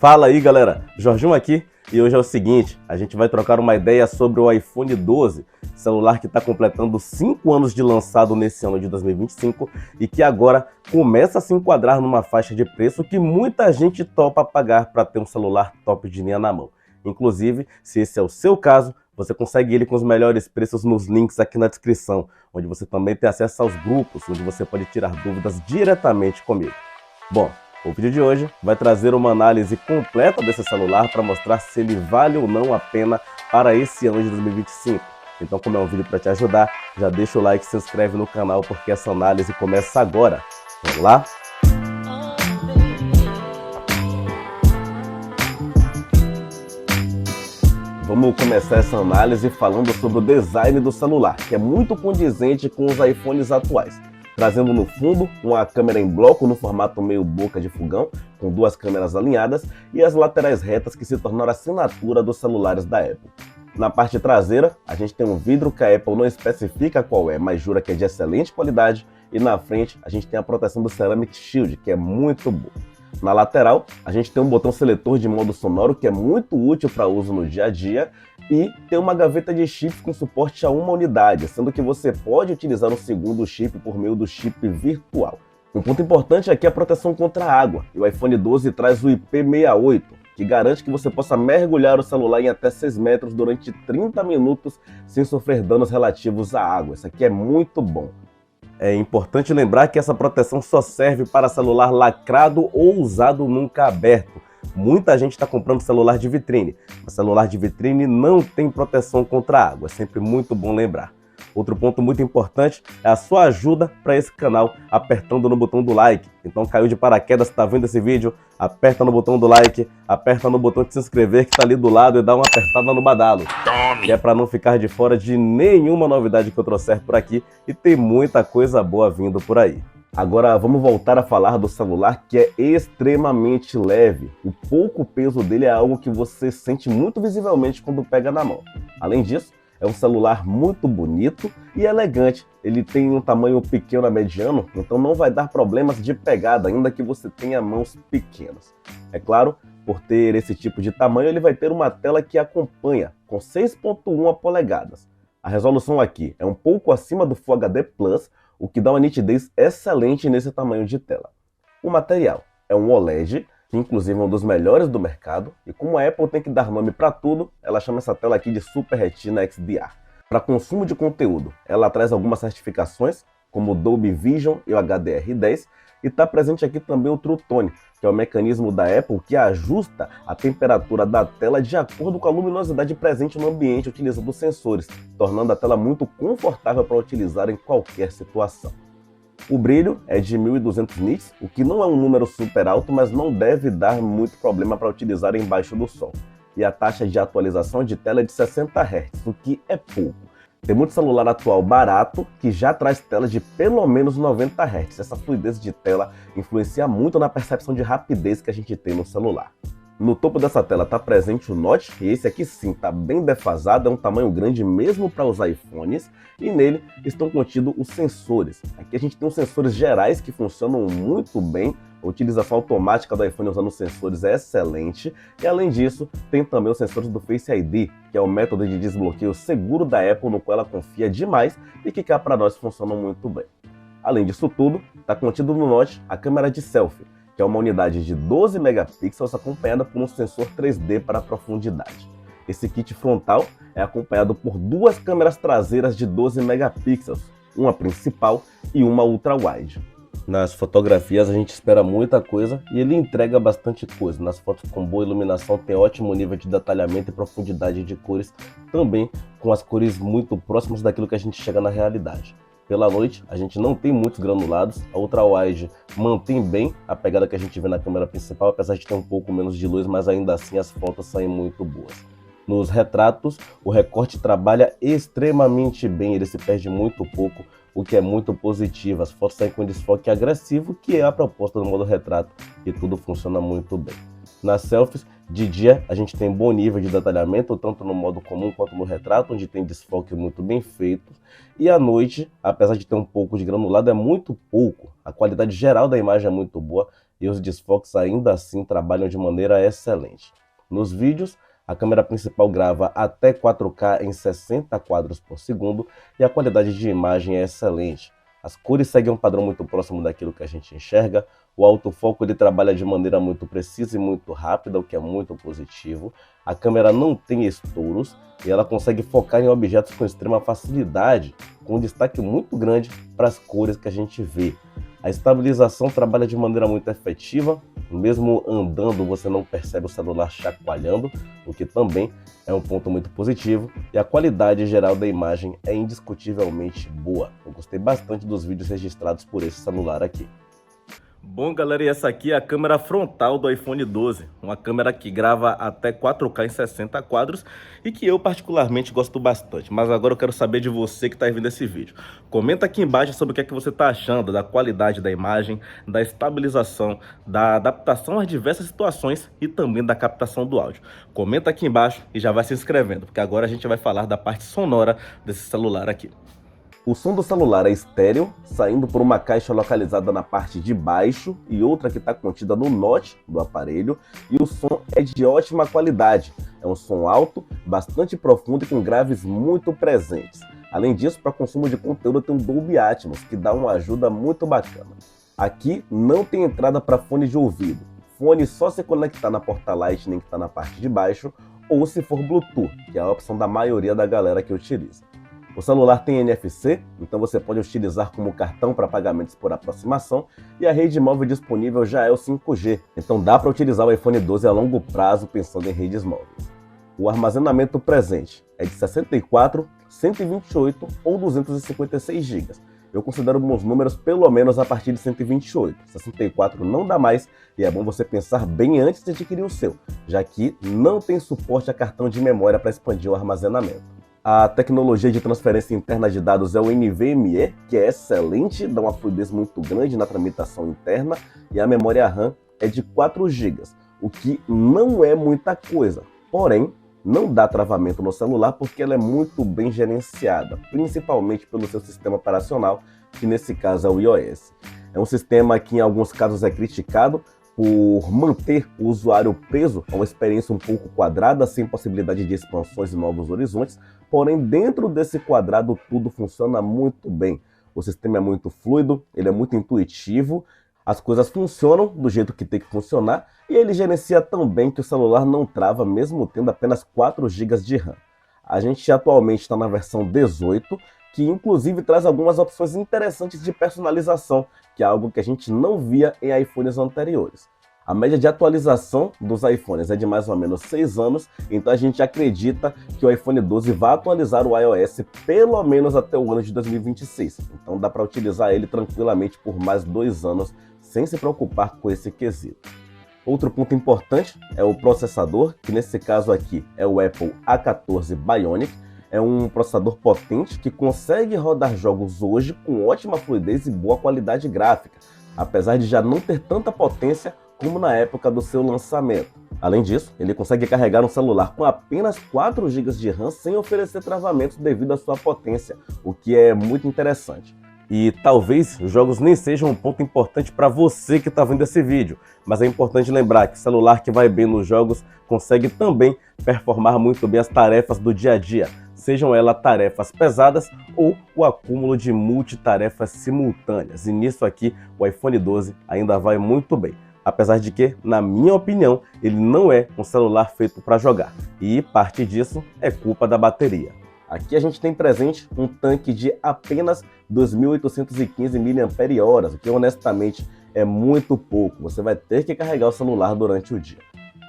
Fala aí galera, Jorginho aqui e hoje é o seguinte, a gente vai trocar uma ideia sobre o iPhone 12, celular que está completando 5 anos de lançado nesse ano de 2025 e que agora começa a se enquadrar numa faixa de preço que muita gente topa pagar para ter um celular top de linha na mão. Inclusive, se esse é o seu caso, você consegue ele com os melhores preços nos links aqui na descrição, onde você também tem acesso aos grupos, onde você pode tirar dúvidas diretamente comigo. Bom, o vídeo de hoje vai trazer uma análise completa desse celular para mostrar se ele vale ou não a pena para esse ano de 2025. Então, como é um vídeo para te ajudar, já deixa o like e se inscreve no canal porque essa análise começa agora. Vamos lá? Vamos começar essa análise falando sobre o design do celular, que é muito condizente com os iPhones atuais. Trazendo no fundo uma câmera em bloco no formato meio boca de fogão, com duas câmeras alinhadas e as laterais retas que se tornaram a assinatura dos celulares da Apple. Na parte traseira, a gente tem um vidro que a Apple não especifica qual é, mas jura que é de excelente qualidade, e na frente a gente tem a proteção do Ceramic Shield, que é muito boa. Na lateral, a gente tem um botão seletor de modo sonoro que é muito útil para uso no dia a dia e tem uma gaveta de chips com suporte a uma unidade, sendo que você pode utilizar um segundo chip por meio do chip virtual. Um ponto importante aqui é a proteção contra a água, e o iPhone 12 traz o IP68, que garante que você possa mergulhar o celular em até 6 metros durante 30 minutos sem sofrer danos relativos à água. Isso aqui é muito bom. É importante lembrar que essa proteção só serve para celular lacrado ou usado nunca aberto. Muita gente está comprando celular de vitrine, mas celular de vitrine não tem proteção contra água, é sempre muito bom lembrar. Outro ponto muito importante é a sua ajuda para esse canal apertando no botão do like. Então caiu de paraquedas, está vendo esse vídeo? Aperta no botão do like, aperta no botão de se inscrever que está ali do lado e dá uma apertada no badalo. Que é para não ficar de fora de nenhuma novidade que eu trouxer por aqui e tem muita coisa boa vindo por aí. Agora vamos voltar a falar do celular que é extremamente leve. O pouco peso dele é algo que você sente muito visivelmente quando pega na mão. Além disso, é um celular muito bonito e elegante. Ele tem um tamanho pequeno a mediano, então não vai dar problemas de pegada, ainda que você tenha mãos pequenas. É claro, por ter esse tipo de tamanho, ele vai ter uma tela que acompanha, com 6.1 polegadas. A resolução aqui é um pouco acima do Full HD Plus, o que dá uma nitidez excelente nesse tamanho de tela. O material é um OLED, que inclusive é um dos melhores do mercado, e como a Apple tem que dar nome para tudo, ela chama essa tela aqui de Super Retina XDR. Para consumo de conteúdo, ela traz algumas certificações, como o Dolby Vision e o HDR10, e está presente aqui também o True Tone, que é o mecanismo da Apple que ajusta a temperatura da tela de acordo com a luminosidade presente no ambiente utilizando os sensores, tornando a tela muito confortável para utilizar em qualquer situação. O brilho é de 1200 nits, o que não é um número super alto, mas não deve dar muito problema para utilizar embaixo do sol. E a taxa de atualização de tela é de 60 Hz, o que é pouco. Tem muito celular atual barato que já traz telas de pelo menos 90 Hz. Essa fluidez de tela influencia muito na percepção de rapidez que a gente tem no celular. No topo dessa tela está presente o Notch, e esse aqui sim está bem defasado, é um tamanho grande mesmo para os iPhones, e nele estão contidos os sensores. Aqui a gente tem os sensores gerais que funcionam muito bem, a utilização automática do iPhone usando os sensores é excelente, e além disso tem também os sensores do Face ID, que é o método de desbloqueio seguro da Apple no qual ela confia demais e que cá para nós funcionam muito bem. Além disso tudo, está contido no Notch a câmera de selfie, que é uma unidade de 12 megapixels acompanhada por um sensor 3D para profundidade. Esse kit frontal é acompanhado por duas câmeras traseiras de 12 megapixels, uma principal e uma ultra-wide. Nas fotografias a gente espera muita coisa e ele entrega bastante coisa. Nas fotos com boa iluminação tem ótimo nível de detalhamento e profundidade de cores, também com as cores muito próximas daquilo que a gente chega na realidade. Pela noite, a gente não tem muitos granulados, a ultra-wide mantém bem a pegada que a gente vê na câmera principal, apesar de ter um pouco menos de luz, mas ainda assim as fotos saem muito boas. Nos retratos, o recorte trabalha extremamente bem, ele se perde muito pouco, o que é muito positivo. As fotos saem com desfoque agressivo, que é a proposta do modo retrato, e tudo funciona muito bem. Nas selfies, de dia a gente tem bom nível de detalhamento, tanto no modo comum quanto no retrato, onde tem desfoque muito bem feito. E à noite, apesar de ter um pouco de granulado, é muito pouco. A qualidade geral da imagem é muito boa, e os desfoques ainda assim trabalham de maneira excelente. Nos vídeos, a câmera principal grava até 4K em 60 quadros por segundo e a qualidade de imagem é excelente. As cores seguem um padrão muito próximo daquilo que a gente enxerga, o autofoco ele trabalha de maneira muito precisa e muito rápida, o que é muito positivo. A câmera não tem estouros e ela consegue focar em objetos com extrema facilidade, com um destaque muito grande para as cores que a gente vê. A estabilização trabalha de maneira muito efetiva, mesmo andando você não percebe o celular chacoalhando, o que também é um ponto muito positivo, e a qualidade geral da imagem é indiscutivelmente boa. Eu gostei bastante dos vídeos registrados por esse celular aqui. Bom, galera, e essa aqui é a câmera frontal do iPhone 12, uma câmera que grava até 4K em 60 quadros e que eu particularmente gosto bastante. Mas agora eu quero saber de você que está vendo esse vídeo. Comenta aqui embaixo sobre o que é que você está achando da qualidade da imagem, da estabilização, da adaptação às diversas situações e também da captação do áudio. Comenta aqui embaixo e já vai se inscrevendo, porque agora a gente vai falar da parte sonora desse celular aqui. O som do celular é estéreo, saindo por uma caixa localizada na parte de baixo e outra que está contida no notch do aparelho, e o som é de ótima qualidade. É um som alto, bastante profundo e com graves muito presentes. Além disso, para consumo de conteúdo tem um Dolby Atmos, que dá uma ajuda muito bacana. Aqui não tem entrada para fone de ouvido. Fone só se conectar na porta Lightning que está na parte de baixo, ou se for Bluetooth, que é a opção da maioria da galera que utiliza. O celular tem NFC, então você pode utilizar como cartão para pagamentos por aproximação, e a rede móvel disponível já é o 5G, então dá para utilizar o iPhone 12 a longo prazo pensando em redes móveis. O armazenamento presente é de 64, 128 ou 256 GB. Eu considero bons números pelo menos a partir de 128. 64 não dá mais e é bom você pensar bem antes de adquirir o seu, já que não tem suporte a cartão de memória para expandir o armazenamento. A tecnologia de transferência interna de dados é o NVMe, que é excelente, dá uma fluidez muito grande na tramitação interna, e a memória RAM é de 4 GB, o que não é muita coisa, porém não dá travamento no celular porque ela é muito bem gerenciada, principalmente pelo seu sistema operacional, que nesse caso é o iOS. É um sistema que em alguns casos é criticado por manter o usuário preso a uma experiência um pouco quadrada, sem possibilidade de expansões e novos horizontes, porém dentro desse quadrado tudo funciona muito bem. O sistema é muito fluido, ele é muito intuitivo, as coisas funcionam do jeito que tem que funcionar e ele gerencia tão bem que o celular não trava mesmo tendo apenas 4 GB de RAM. A gente atualmente está na versão 18, que inclusive traz algumas opções interessantes de personalização, que é algo que a gente não via em iPhones anteriores. A média de atualização dos iPhones é de mais ou menos 6 anos, então a gente acredita que o iPhone 12 vai atualizar o iOS pelo menos até o ano de 2026. Então dá para utilizar ele tranquilamente por mais 2 anos, sem se preocupar com esse quesito. Outro ponto importante é o processador, que nesse caso aqui é o Apple A14 Bionic. É um processador potente que consegue rodar jogos hoje com ótima fluidez e boa qualidade gráfica, apesar de já não ter tanta potência como na época do seu lançamento. Além disso, ele consegue carregar um celular com apenas 4 GB de RAM sem oferecer travamentos devido à sua potência, o que é muito interessante. E talvez os jogos nem sejam um ponto importante para você que está vendo esse vídeo, mas é importante lembrar que o celular que vai bem nos jogos consegue também performar muito bem as tarefas do dia a dia, sejam elas tarefas pesadas ou o acúmulo de multitarefas simultâneas. E nisso aqui o iPhone 12 ainda vai muito bem. Apesar de que, na minha opinião, ele não é um celular feito para jogar. E parte disso é culpa da bateria. Aqui a gente tem presente um tanque de apenas 2.815 mAh, o que honestamente é muito pouco. Você vai ter que carregar o celular durante o dia.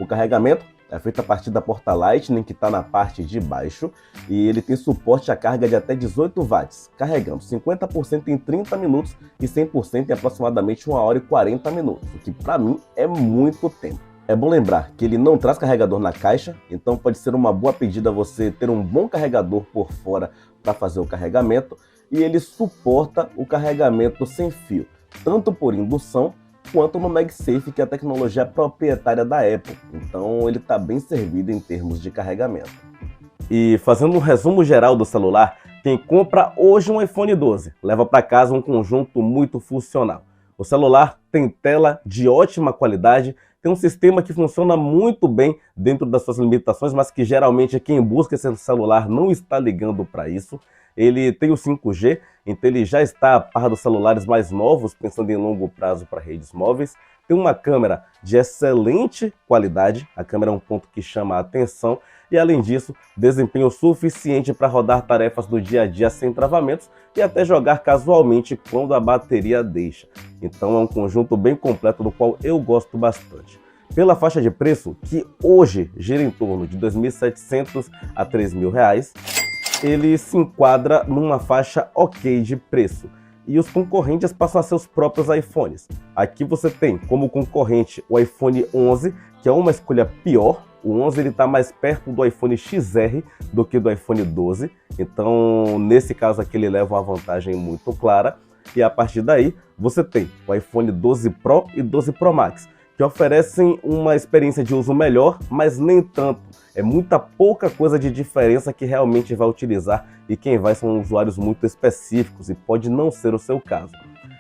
O carregamento é feito a partir da porta Lightning, que está na parte de baixo, e ele tem suporte à carga de até 18 watts, carregando 50% em 30 minutos e 100% em aproximadamente 1 hora e 40 minutos, o que para mim é muito tempo. É bom lembrar que ele não traz carregador na caixa, então pode ser uma boa pedida você ter um bom carregador por fora para fazer o carregamento, e ele suporta o carregamento sem fio, tanto por indução quanto no MagSafe, que é a tecnologia proprietária da Apple. Então ele está bem servido em termos de carregamento. E fazendo um resumo geral do celular, quem compra hoje um iPhone 12 leva para casa um conjunto muito funcional. O celular tem tela de ótima qualidade, tem um sistema que funciona muito bem dentro das suas limitações, mas que geralmente quem busca esse celular não está ligando para isso. Ele tem o 5G, então ele já está a par dos celulares mais novos, pensando em longo prazo para redes móveis. Tem uma câmera de excelente qualidade, a câmera é um ponto que chama a atenção, e além disso, desempenho suficiente para rodar tarefas do dia a dia sem travamentos e até jogar casualmente quando a bateria deixa. Então é um conjunto bem completo do qual eu gosto bastante. Pela faixa de preço, que hoje gira em torno de R$ 2.700 a R$ 3.000, ele se enquadra numa faixa ok de preço. E os concorrentes passam a ser os próprios iPhones. Aqui você tem como concorrente o iPhone 11, que é uma escolha pior. O 11 está mais perto do iPhone XR do que do iPhone 12. Então, nesse caso aqui, ele leva uma vantagem muito clara. E a partir daí, você tem o iPhone 12 Pro e 12 Pro Max, que oferecem uma experiência de uso melhor, mas nem tanto. É muita pouca coisa de diferença que realmente vai utilizar e quem vai são usuários muito específicos e pode não ser o seu caso.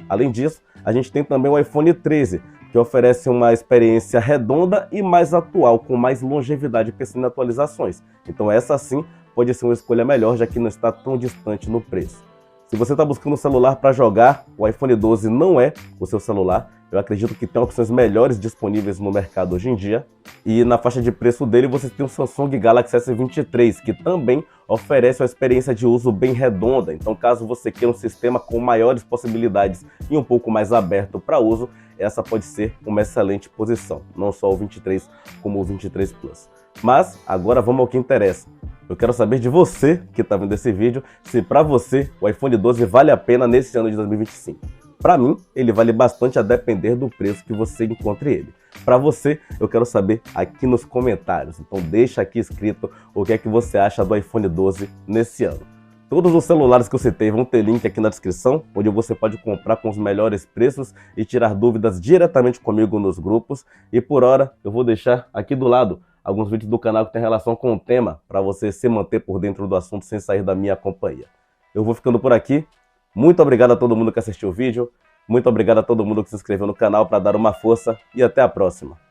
Além disso, a gente tem também o iPhone 13, que oferece uma experiência redonda e mais atual, com mais longevidade pensando em atualizações. Então essa sim pode ser uma escolha melhor, já que não está tão distante no preço. Se você está buscando um celular para jogar, o iPhone 12 não é o seu celular. Eu acredito que tem opções melhores disponíveis no mercado hoje em dia. E na faixa de preço dele você tem o Samsung Galaxy S23, que também oferece uma experiência de uso bem redonda. Então, caso você queira um sistema com maiores possibilidades e um pouco mais aberto para uso, essa pode ser uma excelente posição. Não só o 23, como o 23 Plus. Mas agora vamos ao que interessa. Eu quero saber de você que está vendo esse vídeo, se para você o iPhone 12 vale a pena nesse ano de 2025. Para mim, ele vale bastante a depender do preço que você encontre ele. Para você, eu quero saber aqui nos comentários. Então deixa aqui escrito o que é que você acha do iPhone 12 nesse ano. Todos os celulares que eu citei vão ter link aqui na descrição, onde você pode comprar com os melhores preços e tirar dúvidas diretamente comigo nos grupos. E por hora, eu vou deixar aqui do lado alguns vídeos do canal que tem relação com o tema, para você se manter por dentro do assunto sem sair da minha companhia. Eu vou ficando por aqui. Muito obrigado a todo mundo que assistiu o vídeo. Muito obrigado a todo mundo que se inscreveu no canal para dar uma força. E até a próxima.